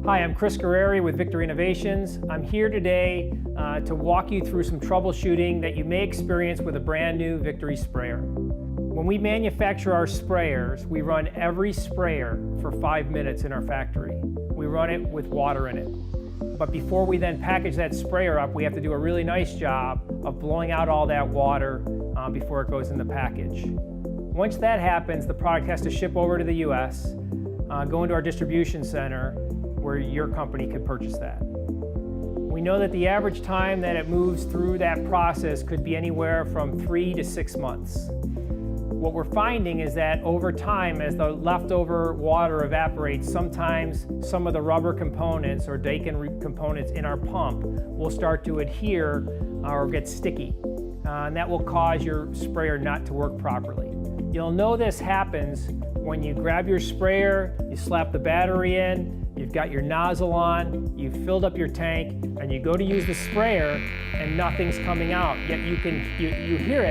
Hi, I'm Chris Guerreri with Victor Innovations. I'm here today to walk you through some troubleshooting that you may experience with a brand new Victory sprayer. When we manufacture our sprayers, we run every sprayer for 5 minutes in our factory. We run it with water in it. But before we then package that sprayer up, we have to do a really nice job of blowing out all that water before it goes in the package. Once that happens, the product has to ship over to the US, go into our distribution center, where your company could purchase that. We know that the average time that it moves through that process could be anywhere from 3 to 6 months. What we're finding is that over time, as the leftover water evaporates, sometimes some of the rubber components or Dakin components in our pump will start to adhere or get sticky. And that will cause your sprayer not to work properly. You'll know this happens when you grab your sprayer, you slap the battery in, you've got your nozzle on, you've filled up your tank, and you go to use the sprayer and nothing's coming out. Yet you hear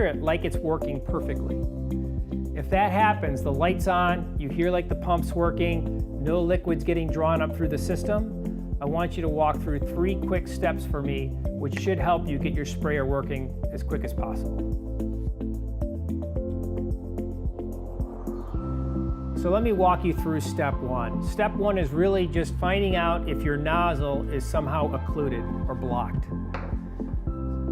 it like it's working perfectly. If that happens, the light's on, you hear like the pump's working, no liquid's getting drawn up through the system, I want you to walk through 3 quick steps for me, which should help you get your sprayer working as quick as possible. So let me walk you through step 1. Step 1 is really just finding out if your nozzle is somehow occluded or blocked.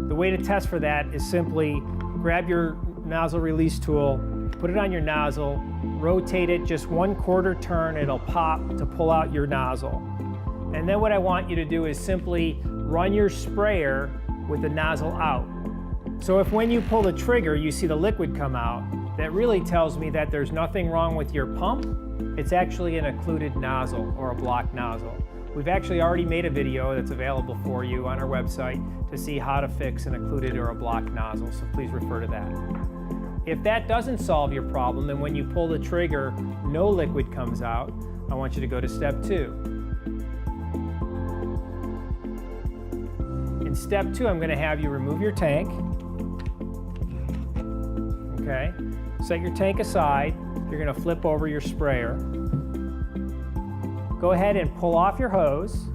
The way to test for that is simply grab your nozzle release tool, put it on your nozzle, rotate it just 1/4 turn, it'll pop to pull out your nozzle. And then what I want you to do is simply run your sprayer with the nozzle out. So if when you pull the trigger you see the liquid come out, that really tells me that there's nothing wrong with your pump. It's actually an occluded nozzle or a blocked nozzle. We've actually already made a video that's available for you on our website to see how to fix an occluded or a blocked nozzle, so please refer to that. If that doesn't solve your problem, then when you pull the trigger, no liquid comes out, I want you to go to step 2. In step 2, I'm going to have you remove your tank. Okay. Set your tank aside. You're going to flip over your sprayer. Go ahead and pull off your hose.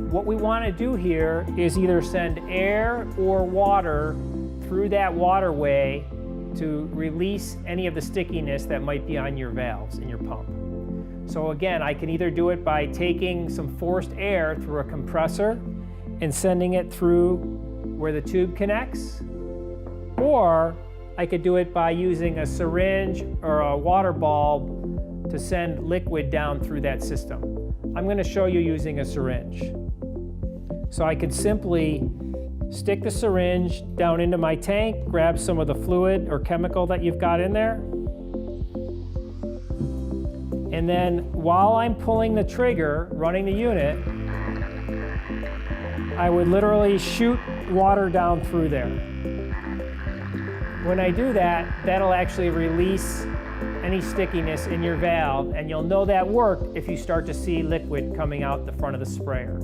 What we want to do here is either send air or water through that waterway to release any of the stickiness that might be on your valves in your pump. So again, I can either do it by taking some forced air through a compressor and sending it through where the tube connects, or I could do it by using a syringe or a water bulb to send liquid down through that system. I'm going to show you using a syringe. So I could simply stick the syringe down into my tank, grab some of the fluid or chemical that you've got in there, and then while I'm pulling the trigger, running the unit, I would literally shoot water down through there. When I do that, that'll actually release any stickiness in your valve, and you'll know that worked if you start to see liquid coming out the front of the sprayer.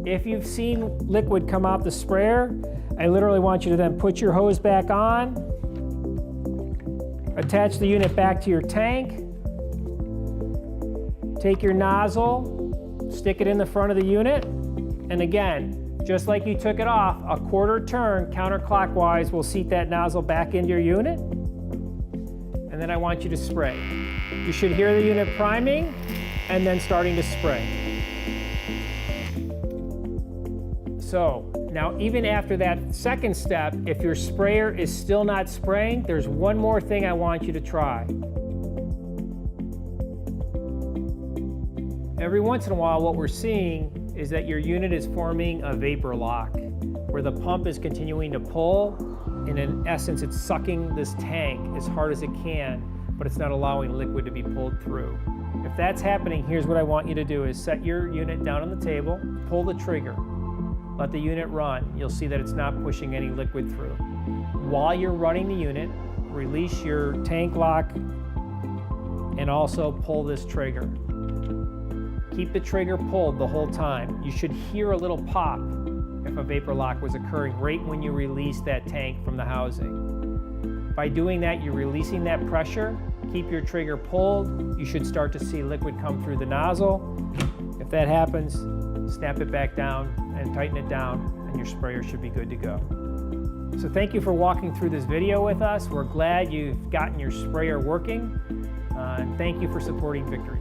If you've seen liquid come out the sprayer, I literally want you to then put your hose back on, attach the unit back to your tank, take your nozzle, stick it in the front of the unit, and again, just like you took it off, a 1/4 turn counterclockwise will seat that nozzle back into your unit. And then I want you to spray. You should hear the unit priming and then starting to spray. So now even after that second step, if your sprayer is still not spraying, there's one more thing I want you to try. Every once in a while, what we're seeing is that your unit is forming a vapor lock, where the pump is continuing to pull, and in essence it's sucking this tank as hard as it can, but it's not allowing liquid to be pulled through. If that's happening, here's what I want you to do is set your unit down on the table, pull the trigger, let the unit run. You'll see that it's not pushing any liquid through. While you're running the unit, release your tank lock and also pull this trigger. Keep the trigger pulled the whole time. You should hear a little pop if a vapor lock was occurring right when you release that tank from the housing. By doing that, you're releasing that pressure, keep your trigger pulled, you should start to see liquid come through the nozzle. If that happens, snap it back down and tighten it down, and your sprayer should be good to go. So thank you for walking through this video with us. We're glad you've gotten your sprayer working, and thank you for supporting Victory.